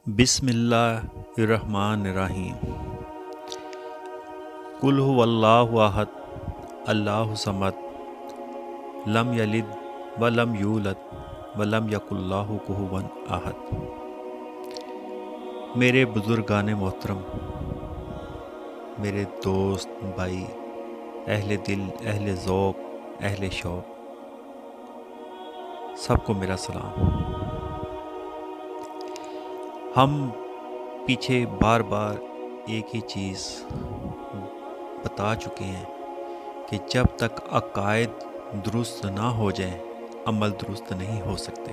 بسم اللہ الرحمن الرحیم۔ قل هو اللہ احد اللہ صمد لم یلد ولم یولد ولم یکن لہ کفوا احد۔ میرے بزرگان محترم، میرے دوست بھائی، اہل دل، اہل ذوق، اہل شوق، سب کو میرا سلام۔ ہم پیچھے بار بار ایک ہی چیز بتا چکے ہیں کہ جب تک عقائد درست نہ ہو جائیں عمل درست نہیں ہو سکتے۔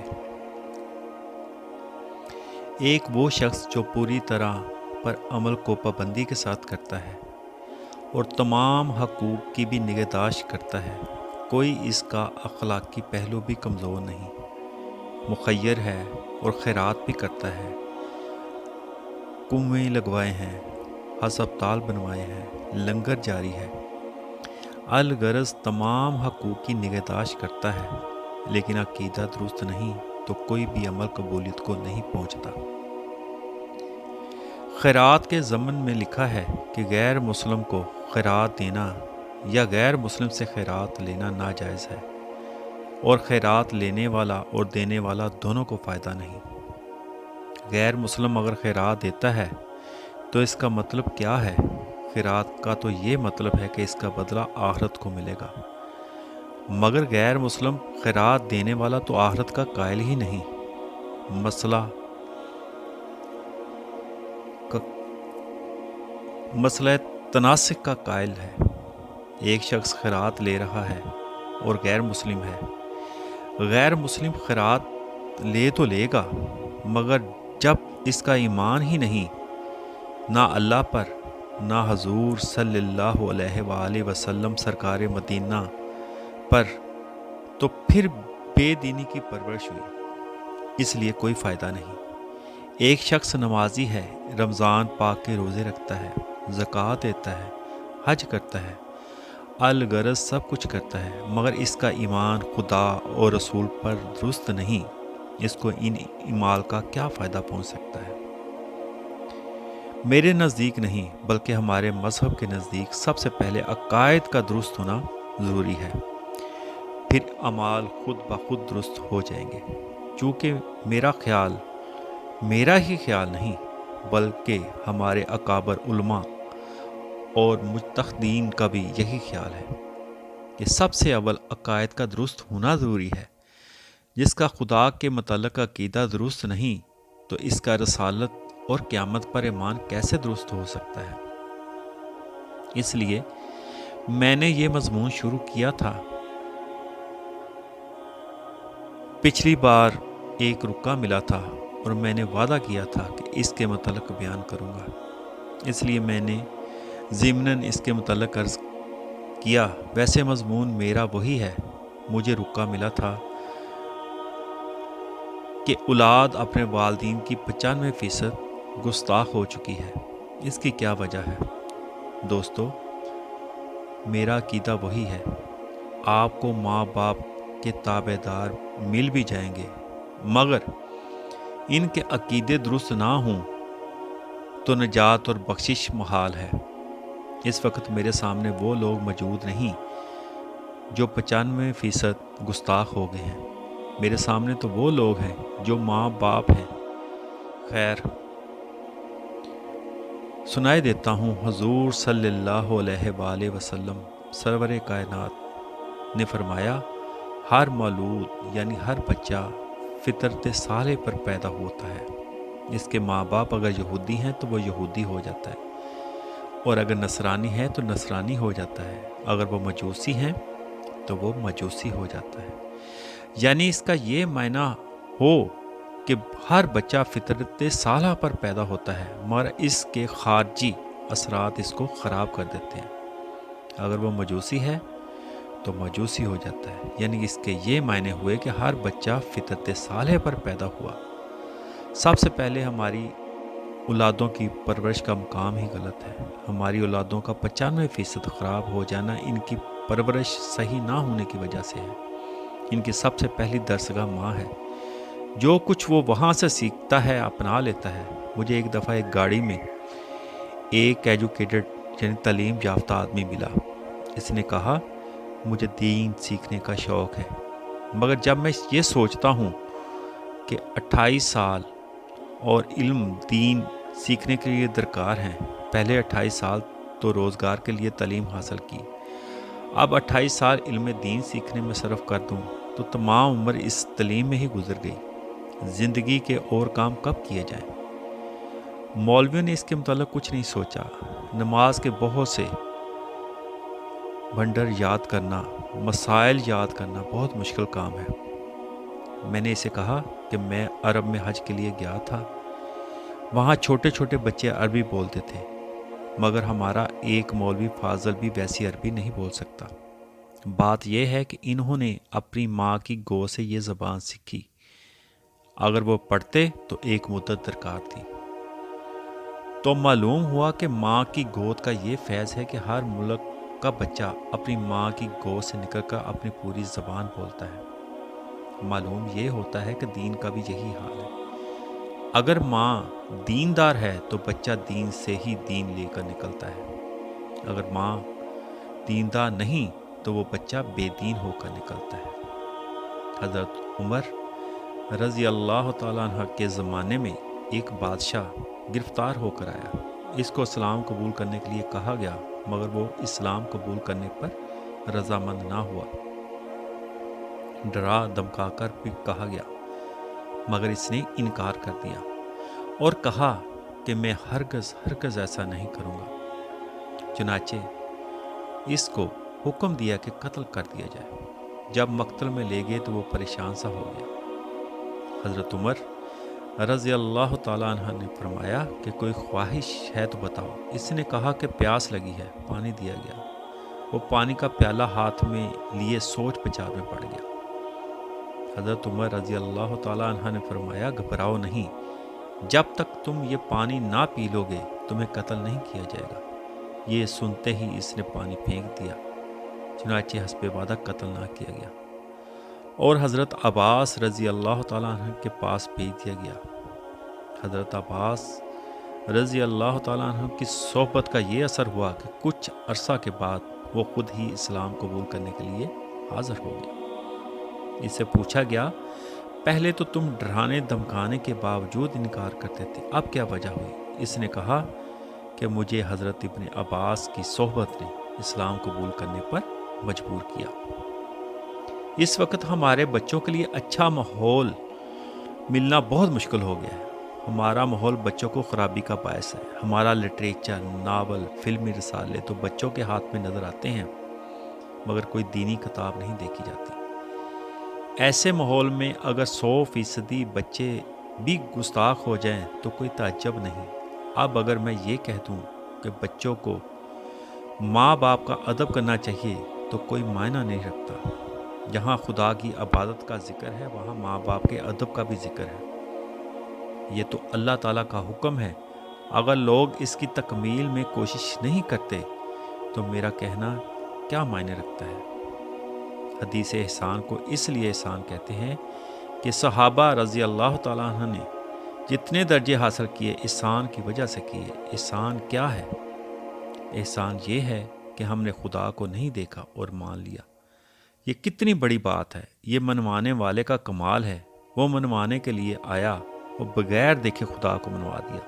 ایک وہ شخص جو پوری طرح پر عمل کو پابندی کے ساتھ کرتا ہے اور تمام حقوق کی بھی نگہداشت کرتا ہے، کوئی اس کا اخلاقی پہلو بھی کمزور نہیں، مخیر ہے اور خیرات بھی کرتا ہے، کنویں لگوائے ہیں، ہسپتال بنوائے ہیں، لنگر جاری ہے، الغرض تمام حقوق کی نگہداشت کرتا ہے، لیکن عقیدہ درست نہیں تو کوئی بھی عمل قبولیت کو نہیں پہنچتا۔ خیرات کے ضمن میں لکھا ہے کہ غیر مسلم کو خیرات دینا یا غیر مسلم سے خیرات لینا ناجائز ہے، اور خیرات لینے والا اور دینے والا دونوں کو فائدہ نہیں۔ غیر مسلم اگر خیرات دیتا ہے تو اس کا مطلب کیا ہے؟ خیرات کا تو یہ مطلب ہے کہ اس کا بدلہ آخرت کو ملے گا، مگر غیر مسلم خیرات دینے والا تو آخرت کا قائل ہی نہیں، مسئلہ تناسخ کا قائل ہے۔ ایک شخص خیرات لے رہا ہے اور غیر مسلم ہے۔ غیر مسلم خیرات لے تو لے گا، مگر جب اس کا ایمان ہی نہیں، نہ اللہ پر، نہ حضور صلی اللہ علیہ وآلہ وسلم سرکار مدینہ پر، تو پھر بے دینی کی پرورش ہوئی، اس لیے کوئی فائدہ نہیں۔ ایک شخص نمازی ہے، رمضان پاک کے روزے رکھتا ہے، زکوٰۃ دیتا ہے، حج کرتا ہے، الغرض سب کچھ کرتا ہے، مگر اس کا ایمان خدا اور رسول پر درست نہیں، اس کو ان اعمال کا کیا فائدہ پہنچ سکتا ہے؟ میرے نزدیک نہیں بلکہ ہمارے مذہب کے نزدیک سب سے پہلے عقائد کا درست ہونا ضروری ہے، پھر اعمال خود بخود درست ہو جائیں گے۔ چونکہ میرا ہی خیال نہیں بلکہ ہمارے اکابر علماء اور مجتہدین کا بھی یہی خیال ہے کہ سب سے اول عقائد کا درست ہونا ضروری ہے۔ جس کا خدا کے متعلق عقیدہ درست نہیں تو اس کا رسالت اور قیامت پر ایمان کیسے درست ہو سکتا ہے؟ اس لیے میں نے یہ مضمون شروع کیا تھا۔ پچھلی بار ایک رکا ملا تھا اور میں نے وعدہ کیا تھا کہ اس کے متعلق بیان کروں گا، اس لیے میں نے ضمناً اس کے متعلق عرض کیا۔ ویسے مضمون میرا وہی ہے۔ مجھے رکا ملا تھا کہ اولاد اپنے والدین کی 95% گستاخ ہو چکی ہے، اس کی کیا وجہ ہے؟ دوستو، میرا عقیدہ وہی ہے۔ آپ کو ماں باپ کے تابع دار مل بھی جائیں گے، مگر ان کے عقیدے درست نہ ہوں تو نجات اور بخشش محال ہے۔ اس وقت میرے سامنے وہ لوگ موجود نہیں جو 95% گستاخ ہو گئے ہیں، میرے سامنے تو وہ لوگ ہیں جو ماں باپ ہیں۔ خیر، سنائے دیتا ہوں، حضور صلی اللہ علیہ وآلہ وسلم سرور کائنات نے فرمایا، ہر مولود یعنی ہر بچہ فطرت صالح پر پیدا ہوتا ہے۔ اس کے ماں باپ اگر یہودی ہیں تو وہ یہودی ہو جاتا ہے، اور اگر نصرانی ہے تو نصرانی ہو جاتا ہے، اگر وہ مجوسی ہیں تو وہ مجوسی ہو جاتا ہے۔ یعنی اس کا یہ معنی ہو کہ ہر بچہ فطرت صالحہ پر پیدا ہوتا ہے، مگر اس کے خارجی اثرات اس کو خراب کر دیتے ہیں۔ اگر وہ مجوسی ہے تو مجوسی ہو جاتا ہے، یعنی اس کے یہ معنی ہوئے کہ ہر بچہ فطرت صالحہ پر پیدا ہوا۔ سب سے پہلے ہماری اولادوں کی پرورش کا مقام ہی غلط ہے۔ ہماری اولادوں کا 95% خراب ہو جانا ان کی پرورش صحیح نہ ہونے کی وجہ سے ہے۔ ان کی سب سے پہلی درسگاہ ماں ہے۔ جو کچھ وہ وہاں سے سیکھتا ہے اپنا لیتا ہے، مجھے ایک دفعہ ایک گاڑی میں ایک ایجوکیٹڈ یعنی تعلیم یافتہ آدمی ملا۔ اس نے کہا مجھے دین سیکھنے کا شوق ہے، مگر جب میں یہ سوچتا ہوں کہ 28 سال اور علم دین سیکھنے کے لیے درکار ہیں، پہلے 28 سال تو روزگار کے لیے تعلیم حاصل کی، اب 28 سال علم دین سیکھنے میں صرف کر دوں تو تمام عمر اس تعلیم میں ہی گزر گئی، زندگی کے اور کام کب کیے جائیں؟ مولویوں نے اس کے متعلق کچھ نہیں سوچا۔ نماز کے بہت سے بھنڈر یاد کرنا، مسائل یاد کرنا بہت مشکل کام ہے۔ میں نے اسے کہا کہ میں عرب میں حج کے لیے گیا تھا، وہاں چھوٹے چھوٹے بچے عربی بولتے تھے، مگر ہمارا ایک مولوی فاضل بھی ویسی عربی نہیں بول سکتا۔ بات یہ ہے کہ انہوں نے اپنی ماں کی گود سے یہ زبان سیکھی، اگر وہ پڑھتے تو ایک مدت درکار تھی۔ تو معلوم ہوا کہ ماں کی گود کا یہ فیض ہے کہ ہر ملک کا بچہ اپنی ماں کی گود سے نکل کر اپنی پوری زبان بولتا ہے۔ معلوم یہ ہوتا ہے کہ دین کا بھی یہی حال ہے۔ اگر ماں دیندار ہے تو بچہ دین سے ہی دین لے کر نکلتا ہے، اگر ماں دیندار نہیں تو وہ بچہ بے دین ہو کر نکلتا ہے۔ حضرت عمر رضی اللہ تعالیٰ عنہ کے زمانے میں ایک بادشاہ گرفتار ہو کر آیا۔ اس کو اسلام قبول کرنے کے لیے کہا گیا، مگر وہ اسلام قبول کرنے پر رضامند نہ ہوا۔ ڈرا دھمکا کر بھی کہا گیا، مگر اس نے انکار کر دیا اور کہا کہ میں ہرگز ایسا نہیں کروں گا۔ چنانچہ اس کو حکم دیا کہ قتل کر دیا جائے۔ جب مقتل میں لے گئے تو وہ پریشان سا ہو گیا۔ حضرت عمر رضی اللہ تعالیٰ عنہ نے فرمایا کہ کوئی خواہش ہے تو بتاؤ۔ اس نے کہا کہ پیاس لگی ہے، پانی دیا گیا۔ وہ پانی کا پیالہ ہاتھ میں لیے سوچ بچار میں پڑ گیا۔ حضرت عمر رضی اللہ تعالیٰ عنہ نے فرمایا گھبراؤ نہیں، جب تک تم یہ پانی نہ پی لو گے تمہیں قتل نہیں کیا جائے گا۔ یہ سنتے ہی اس نے پانی پھینک دیا، چنانچہ حسب وعدہ قتل نہ کیا گیا اور حضرت عباس رضی اللہ تعالیٰ عنہ کے پاس بھیج دیا گیا۔ حضرت عباس رضی اللہ تعالیٰ عنہ کی صحبت کا یہ اثر ہوا کہ کچھ عرصہ کے بعد وہ خود ہی اسلام قبول کرنے کے لیے حاضر ہو گیا۔ اس سے پوچھا گیا پہلے تو تم ڈرانے دھمکانے کے باوجود انکار کرتے تھے، اب کیا وجہ ہوئی؟ اس نے کہا کہ مجھے حضرت ابن عباس کی صحبت نے اسلام قبول کرنے پر مجبور کیا۔ اس وقت ہمارے بچوں کے لیے اچھا ماحول ملنا بہت مشکل ہو گیا ہے۔ ہمارا ماحول بچوں کو خرابی کا باعث ہے۔ ہمارا لٹریچر، ناول، فلمی رسالے تو بچوں کے ہاتھ میں نظر آتے ہیں، مگر کوئی دینی کتاب نہیں دیکھی جاتی۔ ایسے ماحول میں اگر 100% بچے بھی گستاخ ہو جائیں تو کوئی تعجب نہیں۔ اب اگر میں یہ کہہ دوں کہ بچوں کو ماں باپ کا ادب کرنا چاہیے تو کوئی معنی نہیں رکھتا۔ جہاں خدا کی عبادت کا ذکر ہے وہاں ماں باپ کے ادب کا بھی ذکر ہے۔ یہ تو اللہ تعالیٰ کا حکم ہے۔ اگر لوگ اس کی تکمیل میں کوشش نہیں کرتے تو میرا کہنا کیا معنی رکھتا ہے؟ حدیث احسان کو اس لیے احسان کہتے ہیں کہ صحابہ رضی اللہ تعالیٰ عنہ نے جتنے درجے حاصل کیے احسان کی وجہ سے کیے۔ احسان کیا ہے؟ احسان یہ ہے کہ ہم نے خدا کو نہیں دیکھا اور مان لیا۔ یہ کتنی بڑی بات ہے۔ یہ منوانے والے کا کمال ہے۔ وہ منوانے کے لیے آیا، وہ بغیر دیکھے خدا کو منوا دیا،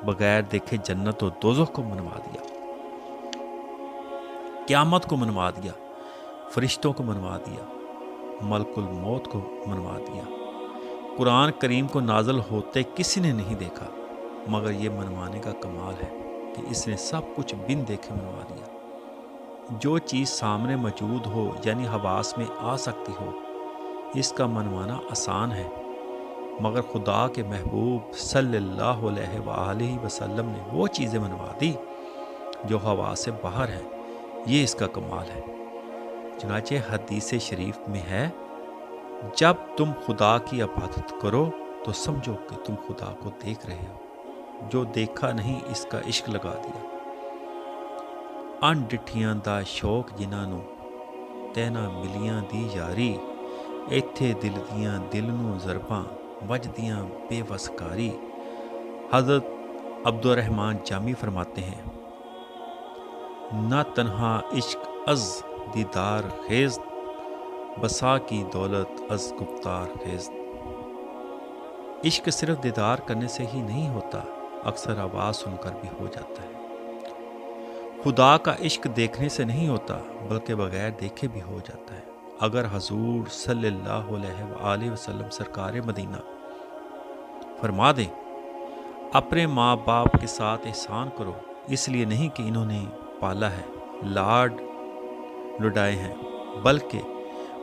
بغیر دیکھے جنت و دوزخ کو منوا دیا، قیامت کو منوا دیا، فرشتوں کو منوا دیا، ملک الموت کو منوا دیا۔ قرآن کریم کو نازل ہوتے کسی نے نہیں دیکھا، مگر یہ منوانے کا کمال ہے کہ اس نے سب کچھ بن دیکھے منوا دیا۔ جو چیز سامنے موجود ہو یعنی حواس میں آ سکتی ہو، اس کا منوانا آسان ہے، مگر خدا کے محبوب صلی اللہ علیہ وآلہ وسلم نے وہ چیزیں منوا دی جو حواس سے باہر ہیں۔ یہ اس کا کمال ہے۔ چنانچہ حدیث شریف میں ہے، جب تم خدا کی عبادت کرو تو سمجھو کہ تم خدا کو دیکھ رہے ہو، جو دیکھا نہیں اس کا عشق لگا دیا۔ ان ڈٹھیاں دا شوق جنہاں نوں تینا ملیاں دی یاری، ایتھے دل دیاں دل نوں ضرباں وجدیاں بے وسکاری۔ حضرت عبدالرحمن جامی فرماتے ہیں، نہ تنہا عشق از دیدار خیز، بسا کی دولت از گفتار خیز۔ عشق صرف دیدار کرنے سے ہی نہیں ہوتا، اکثر آواز سن کر بھی ہو جاتا ہے۔ خدا کا عشق دیکھنے سے نہیں ہوتا، بلکہ بغیر دیکھے بھی ہو جاتا ہے۔ اگر حضور صلی اللہ علیہ وآلہ وسلم سرکار مدینہ فرما دیں، اپنے ماں باپ کے ساتھ احسان کرو، اس لیے نہیں کہ انہوں نے پالا ہے، لاڈ لڈائے ہیں، بلکہ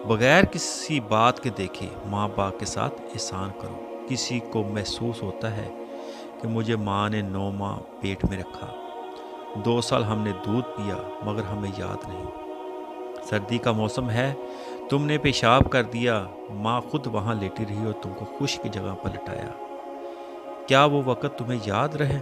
بغیر کسی بات کے دیکھے ماں باپ کے ساتھ احسان کرو۔ کسی کو محسوس ہوتا ہے کہ مجھے ماں نے 9 ماہ پیٹ میں رکھا، 2 سال ہم نے دودھ پیا، مگر ہمیں یاد نہیں۔ سردی کا موسم ہے، تم نے پیشاب کر دیا، ماں خود وہاں لیٹی رہی اور تم کو خشک جگہ پر لٹایا، کیا وہ وقت تمہیں یاد رہے؟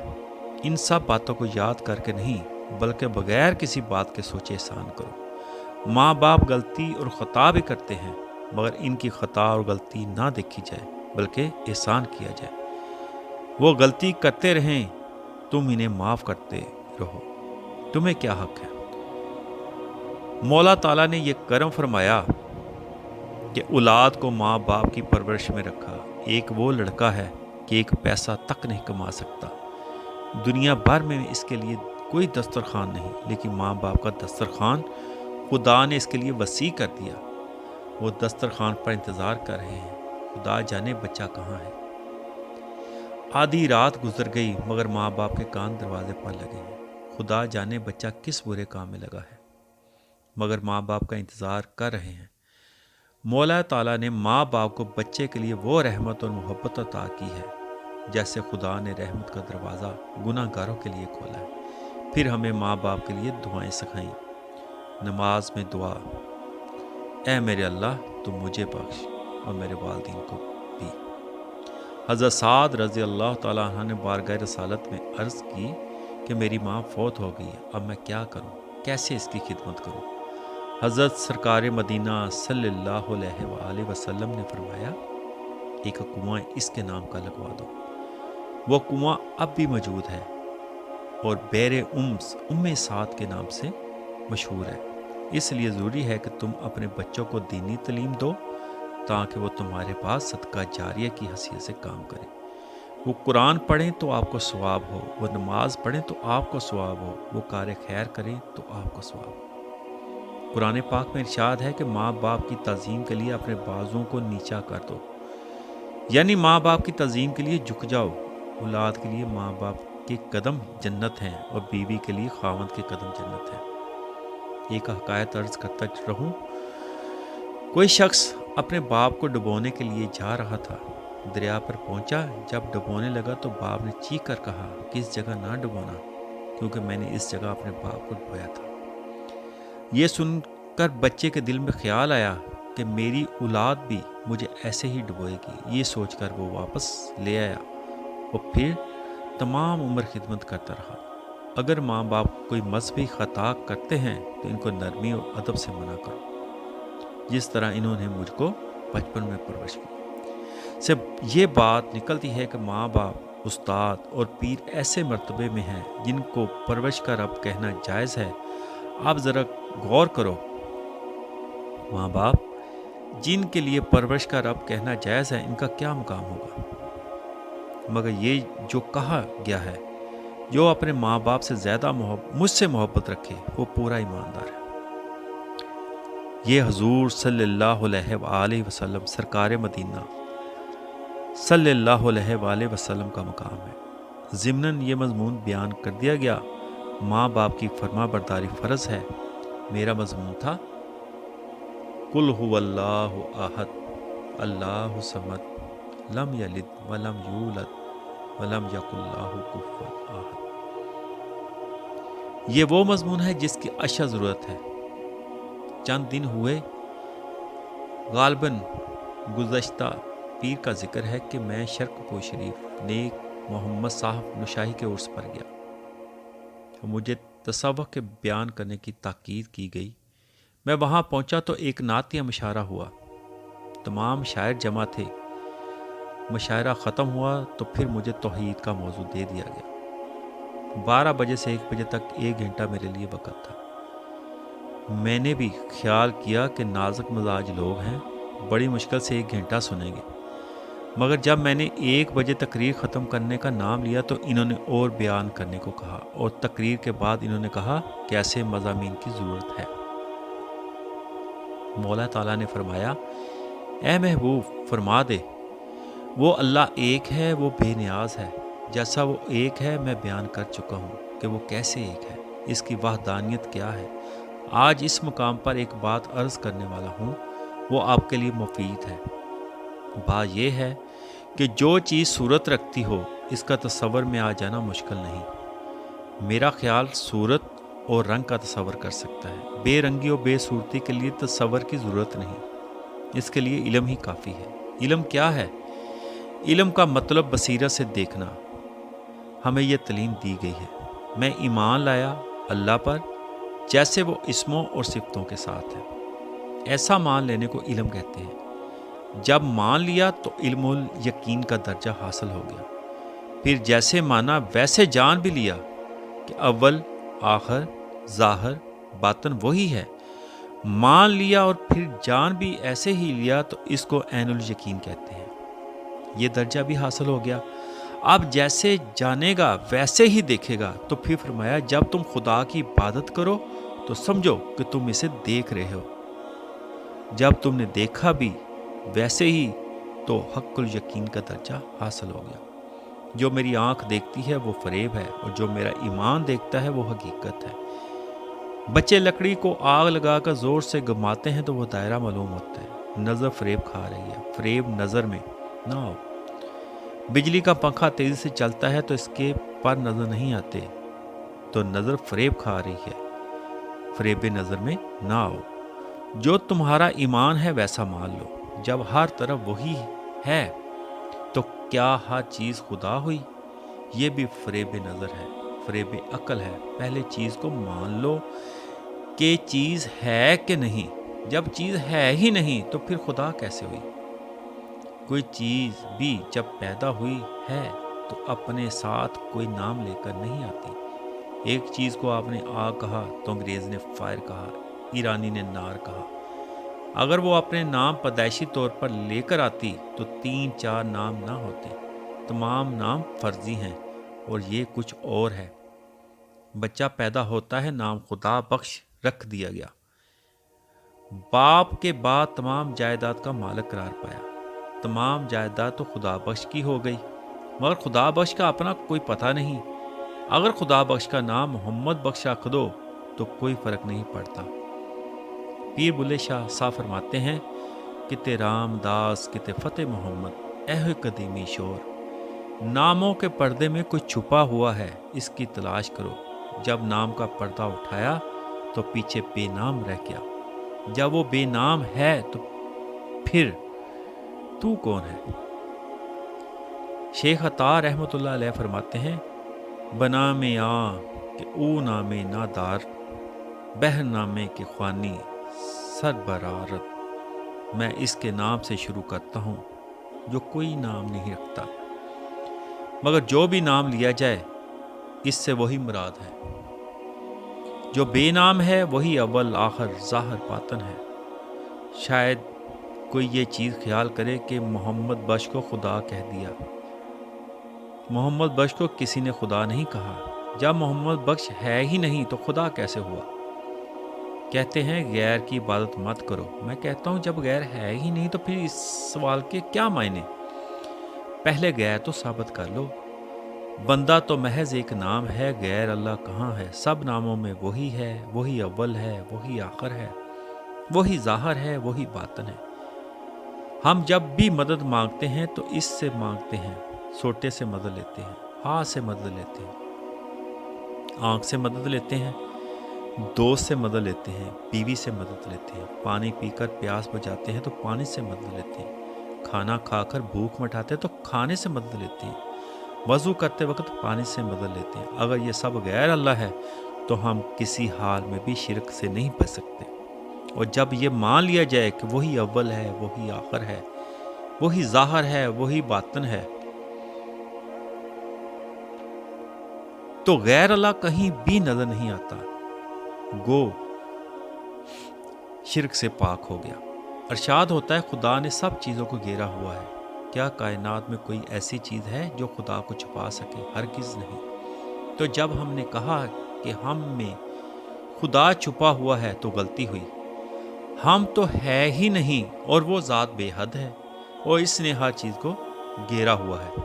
ان سب باتوں کو یاد کر کے نہیں، بلکہ بغیر کسی بات کے سوچے احسان کرو۔ ماں باپ غلطی اور خطا بھی کرتے ہیں، مگر ان کی خطا اور غلطی نہ دیکھی جائے، بلکہ احسان کیا جائے۔ وہ غلطی کرتے رہیں، تم انہیں معاف کرتے رہو، تمہیں کیا حق ہے؟ مولا تعالیٰ نے یہ کرم فرمایا کہ اولاد کو ماں باپ کی پرورش میں رکھا۔ ایک وہ لڑکا ہے کہ ایک پیسہ تک نہیں کما سکتا، دنیا بھر میں اس کے لیے کوئی دسترخوان نہیں، لیکن ماں باپ کا دسترخوان خدا نے اس کے لیے وسیع کر دیا۔ وہ دسترخوان پر انتظار کر رہے ہیں، خدا جانے بچہ کہاں ہے۔ آدھی رات گزر گئی، مگر ماں باپ کے کان دروازے پر لگے ہیں، خدا جانے بچہ کس برے کام میں لگا ہے، مگر ماں باپ کا انتظار کر رہے ہیں۔ مولا تعالیٰ نے ماں باپ کو بچے کے لیے وہ رحمت اور محبت عطا کی ہے، جیسے خدا نے رحمت کا دروازہ گناہ گاروں کے لیے کھولا ہے۔ پھر ہمیں ماں باپ کے لیے دعائیں سکھائیں۔ نماز میں دعا، اے میرے اللہ تو مجھے بخش اور میرے والدین کو بھی۔ حضرت سعد رضی اللہ تعالیٰ عنہ نے بارگاہ رسالت میں عرض کی کہ میری ماں فوت ہو گئی ہے، اب میں کیا کروں، کیسے اس کی خدمت کروں؟ حضرت سرکار مدینہ صلی اللہ علیہ وآلہ وسلم نے فرمایا، ایک کنواں اس کے نام کا لگوا دو۔ وہ کنواں اب بھی موجود ہے اور بیر ام سعد کے نام سے مشہور ہے۔ اس لیے ضروری ہے کہ تم اپنے بچوں کو دینی تعلیم دو تاکہ وہ تمہارے پاس صدقہ جاریہ کی حیثیت سے کام کریں۔ وہ قرآن پڑھیں تو آپ کو ثواب ہو، وہ نماز پڑھیں تو آپ کو ثواب ہو، وہ کار خیر کریں تو آپ کو ثواب ہو۔ قرآن پاک میں ارشاد ہے کہ ماں باپ کی تعظیم کے لیے اپنے بازوؤں کو نیچا کر دو، یعنی ماں باپ کی تعظیم کے لیے جھک جاؤ۔ اولاد کے لیے ماں باپ کے قدم جنت ہیں اور بیوی کے لیے خاوند کے قدم جنت ہیں۔ ایک حکایت عرض کرتا رہوں، کوئی شخص اپنے باپ کو ڈبونے کے لیے جا رہا تھا، دریا پر پہنچا، جب ڈبونے لگا تو باپ نے چیخ کر کہا کہ اس جگہ نہ ڈبونا، کیونکہ میں نے اس جگہ اپنے باپ کو ڈبویا تھا۔ یہ سن کر بچے کے دل میں خیال آیا کہ میری اولاد بھی مجھے ایسے ہی ڈبوئے گی۔ یہ سوچ کر وہ واپس لے آیا اور پھر تمام عمر خدمت کرتا رہا۔ اگر ماں باپ کوئی مذہبی خطا کرتے ہیں تو ان کو نرمی اور ادب سے منع کرو، جس طرح انہوں نے مجھ کو بچپن میں پرورش کی۔ سے یہ بات نکلتی ہے کہ ماں باپ، استاد اور پیر ایسے مرتبے میں ہیں جن کو پرورش کا رب کہنا جائز ہے۔ آپ ذرا غور کرو، ماں باپ جن کے لیے پرورش کا رب کہنا جائز ہے، ان کا کیا مقام ہوگا؟ مگر یہ جو کہا گیا ہے، جو اپنے ماں باپ سے زیادہ مجھ سے محبت رکھے وہ پورا ایماندار ہے۔ یہ حضور صلی اللہ علیہ وآلہ وسلم سرکار مدینہ صلی اللہ علیہ وآلہ وسلم کا مقام ہے۔ ضمناً یہ مضمون بیان کر دیا گیا، ماں باپ کی فرما برداری فرض ہے۔ میرا مضمون تھا، قل هو اللہ احد اللہ صمد لم یلد ولم یولد ولم یکن لہ کفوا احد۔ یہ وہ مضمون ہے جس کی اشد ضرورت ہے۔ چند دن ہوئے غالباً گزشتہ پیر کا ذکر ہے کہ میں شرق پور شریف نیک محمد صاحب نشاہی کے عرس پر گیا۔ مجھے تصوف کے بیان کرنے کی تاکید کی گئی۔ میں وہاں پہنچا تو ایک نعتیہ مشاعرہ ہوا، تمام شاعر جمع تھے۔ مشاعرہ ختم ہوا تو پھر مجھے توحید کا موضوع دے دیا گیا۔ 12 بجے سے 1 بجے تک 1 گھنٹہ میرے لیے وقت تھا۔ میں نے بھی خیال کیا کہ نازک مزاج لوگ ہیں، بڑی مشکل سے 1 گھنٹہ سنیں گے، مگر جب میں نے 1 بجے تقریر ختم کرنے کا نام لیا تو انہوں نے اور بیان کرنے کو کہا، اور تقریر کے بعد انہوں نے کہا کہ ایسے مضامین کی ضرورت ہے۔ مولا تعالیٰ نے فرمایا، اے محبوب فرما دے، وہ اللہ ایک ہے، وہ بے نیاز ہے، جیسا وہ ایک ہے میں بیان کر چکا ہوں کہ وہ کیسے ایک ہے، اس کی وحدانیت کیا ہے۔ آج اس مقام پر ایک بات عرض کرنے والا ہوں، وہ آپ کے لیے مفید ہے۔ بات یہ ہے کہ جو چیز صورت رکھتی ہو اس کا تصور میں آ جانا مشکل نہیں۔ میرا خیال صورت اور رنگ کا تصور کر سکتا ہے، بے رنگی اور بے صورتی کے لیے تصور کی ضرورت نہیں، اس کے لیے علم ہی کافی ہے۔ علم کیا ہے؟ علم کا مطلب بصیرت سے دیکھنا۔ ہمیں یہ تعلیم دی گئی ہے۔ میں ایمان لایا اللہ پر جیسے وہ اسموں اور صفتوں کے ساتھ ہے، ایسا مان لینے کو علم کہتے ہیں۔ جب مان لیا تو علم الیقین کا درجہ حاصل ہو گیا۔ پھر جیسے مانا ویسے جان بھی لیا کہ اول آخر ظاہر باطن وہی ہے۔ مان لیا اور پھر جان بھی ایسے ہی لیا تو اس کو عین الیقین کہتے ہیں۔ یہ درجہ بھی حاصل ہو گیا۔ اب جیسے جانے گا ویسے ہی دیکھے گا۔ تو پھر فرمایا، جب تم خدا کی عبادت کرو تو سمجھو کہ تم اسے دیکھ رہے ہو۔ جب تم نے دیکھا بھی ویسے ہی تو حق الیقین کا درجہ حاصل ہو گیا۔ جو میری آنکھ دیکھتی ہے وہ فریب ہے، اور جو میرا ایمان دیکھتا ہے وہ حقیقت ہے۔ بچے لکڑی کو آگ لگا کر زور سے گھماتے ہیں تو وہ دائرہ معلوم ہوتا ہے۔ نظر فریب کھا رہی ہے، فریب نظر میں نہ ہو۔ بجلی کا پنکھا تیزی سے چلتا ہے تو اس کے پر نظر نہیں آتے، تو نظر فریب کھا رہی ہے، فریب نظر میں نہ آؤ۔ جو تمہارا ایمان ہے ویسا مان لو۔ جب ہر طرف وہی ہے تو کیا ہر چیز خدا ہوئی؟ یہ بھی فریب نظر ہے، فریب عقل ہے۔ پہلے چیز کو مان لو کہ چیز ہے کہ نہیں۔ جب چیز ہے ہی نہیں تو پھر خدا کیسے ہوئی؟ کوئی چیز بھی جب پیدا ہوئی ہے تو اپنے ساتھ کوئی نام لے کر نہیں آتی۔ ایک چیز کو آپ نے آگ کہا تو انگریز نے فائر کہا، ایرانی نے نار کہا۔ اگر وہ اپنے نام پیدائشی طور پر لے کر آتی تو 3-4 نام نہ ہوتے۔ تمام نام فرضی ہیں اور یہ کچھ اور ہے۔ بچہ پیدا ہوتا ہے، نام خدا بخش رکھ دیا گیا۔ باپ کے بعد تمام جائیداد کا مالک قرار پایا۔ تمام جائیداد تو خدا بخش کی ہو گئی، مگر خدا بخش کا اپنا کوئی پتہ نہیں۔ اگر خدا بخش کا نام محمد بخش رکھ دو تو کوئی فرق نہیں پڑتا۔ پیر بلے شاہ صاحب فرماتے ہیں، کتے رام داس کتے فتح محمد، اے قدیمی شور۔ ناموں کے پردے میں کوئی چھپا ہوا ہے، اس کی تلاش کرو۔ جب نام کا پردہ اٹھایا تو پیچھے بے نام رہ گیا۔ جب وہ بے نام ہے تو پھر تو کون ہے؟ شیخ عطا رحمۃ اللہ علیہ فرماتے ہیں، بنا میں آ کہ او نامے نادار، بہر نامے کے خوانی سربرارت۔ میں اس کے نام سے شروع کرتا ہوں جو کوئی نام نہیں رکھتا، مگر جو بھی نام لیا جائے اس سے وہی مراد ہے۔ جو بے نام ہے وہی اول آخر ظاہر باطن ہے۔ شاید کوئی یہ چیز خیال کرے کہ محمد بخش کو خدا کہہ دیا۔ محمد بخش کو کسی نے خدا نہیں کہا۔ جب محمد بخش ہے ہی نہیں تو خدا کیسے ہوا؟ کہتے ہیں غیر کی عبادت مت کرو۔ میں کہتا ہوں جب غیر ہے ہی نہیں تو پھر اس سوال کے کیا معنی؟ پہلے غیر تو ثابت کر لو۔ بندہ تو محض ایک نام ہے، غیر اللہ کہاں ہے؟ سب ناموں میں وہی ہے، وہی اول ہے، وہی آخر ہے، وہی ظاہر ہے، وہی باطن ہے۔ ہم جب بھی مدد مانگتے ہیں تو اس سے مانگتے ہیں، سوٹے سے مدد لیتے ہیں، ہاتھ سے مدد لیتے ہیں، آنکھ سے مدد لیتے ہیں، دوست سے مدد لیتے ہیں، بیوی سے مدد لیتے ہیں، پانی پی کر پیاس بجھاتے ہیں تو پانی سے مدد لیتے ہیں، کھانا کھا کر بھوک مٹاتے ہیں تو کھانے سے مدد لیتے ہیں، وضو کرتے وقت پانی سے مدد لیتے ہیں۔ اگر یہ سب غیر اللہ ہے تو ہم کسی حال میں بھی شرک سے نہیں بچ سکتے۔ اور جب یہ مان لیا جائے کہ وہی اول ہے، وہی آخر ہے، وہی ظاہر ہے، وہی باطن ہے، تو غیر اللہ کہیں بھی نظر نہیں آتا، گو شرک سے پاک ہو گیا۔ ارشاد ہوتا ہے خدا نے سب چیزوں کو گھیرا ہوا ہے، کیا کائنات میں کوئی ایسی چیز ہے جو خدا کو چھپا سکے؟ ہرگز نہیں۔ تو جب ہم نے کہا کہ ہم میں خدا چھپا ہوا ہے تو غلطی ہوئی، ہم تو ہے ہی نہیں، اور وہ ذات بے حد ہے، اور اس نے ہر چیز کو گھیرا ہوا ہے۔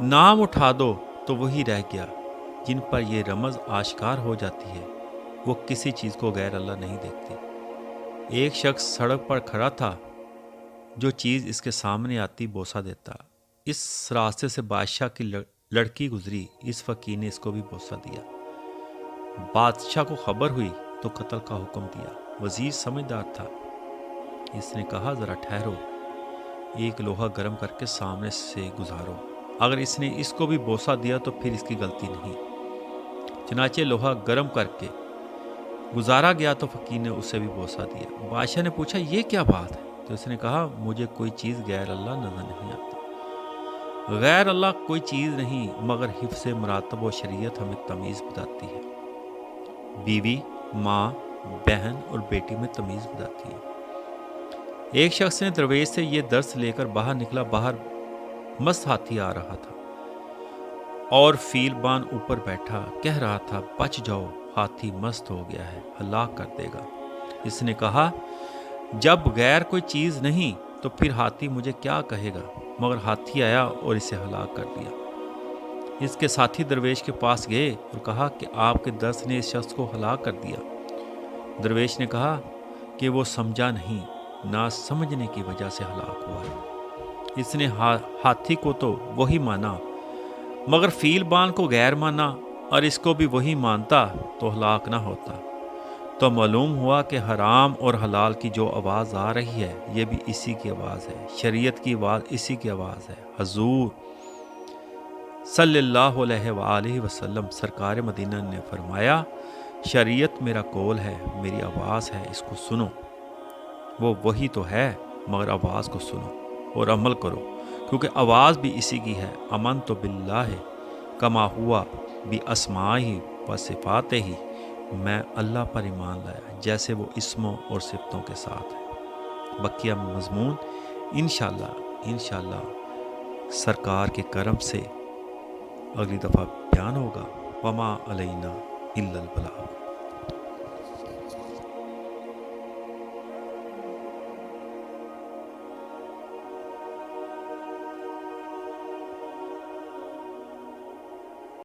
نام اٹھا دو تو وہی رہ گیا، جن پر یہ رمز آشکار ہو جاتی ہے، وہ کسی چیز کو غیر اللہ نہیں دیکھتی۔ ایک شخص سڑک پر کھڑا تھا، جو چیز اس کے سامنے آتی بوسہ دیتا۔ اس راستے سے بادشاہ کی لڑکی گزری، اس فقیر نے اس کو بھی بوسہ دیا۔ بادشاہ کو خبر ہوئی تو قتل کا حکم دیا۔ وزیر سمجھدار تھا، اس نے کہا ذرا ٹھہرو، ایک لوہا گرم کر کے سامنے سے گزارو، اگر اس نے اس کو بھی بوسہ دیا تو پھر اس کی غلطی نہیں۔ چنانچہ لوہا گرم کر کے گزارا گیا تو فقیر نے اسے بھی بوسہ دیا۔ بادشاہ نے پوچھا یہ کیا بات ہے؟ تو اس نے کہا مجھے کوئی چیز غیر اللہ نظر نہیں آتی۔ غیر اللہ کوئی چیز نہیں مگر حفظ مراتب و شریعت ہمیں تمیز بتاتی ہے۔ بیوی، ماں، بہن اور بیٹی میں تمیز بتاتی ہے۔ ایک شخص نے درویش سے یہ درس لے کر باہر نکلا، باہر مست ہاتھی آ رہا تھا اور فیل بان اوپر بیٹھا کہہ رہا تھا بچ جاؤ، ہاتھی مست ہو گیا ہے، ہلاک کر دے گا۔ اس نے کہا جب غیر کوئی چیز نہیں تو پھر ہاتھی مجھے کیا کہے گا؟ مگر ہاتھی آیا اور اسے ہلاک کر دیا۔ اس کے ساتھی درویش کے پاس گئے اور کہا کہ آپ کے درس نے اس شخص کو ہلاک کر دیا۔ درویش نے کہا کہ وہ سمجھا نہیں، نہ سمجھنے کی وجہ سے ہلاک ہوا ہے۔ اس نے ہاتھی کو تو وہی مانا مگر فیل بان کو غیر مانا، اور اس کو بھی وہی مانتا تو ہلاک نہ ہوتا۔ تو معلوم ہوا کہ حرام اور حلال کی جو آواز آ رہی ہے یہ بھی اسی کی آواز ہے، شریعت کی آواز اسی کی آواز ہے۔ حضور صلی اللہ علیہ وآلہ وسلم سرکار مدینہ نے فرمایا شریعت میرا قول ہے، میری آواز ہے، اس کو سنو۔ وہ وہی تو ہے مگر آواز کو سنو اور عمل کرو، کیونکہ آواز بھی اسی کی ہے۔ امن تو باللہ کما ہوا بھی اسمائی و صفات ہی، میں اللہ پر ایمان لایا جیسے وہ اسموں اور صفتوں کے ساتھ ہے۔ بقیہ مضمون انشاءاللہ سرکار کے کرم سے اگلی دفعہ بیان ہوگا۔ وما علینا الا البلاغ۔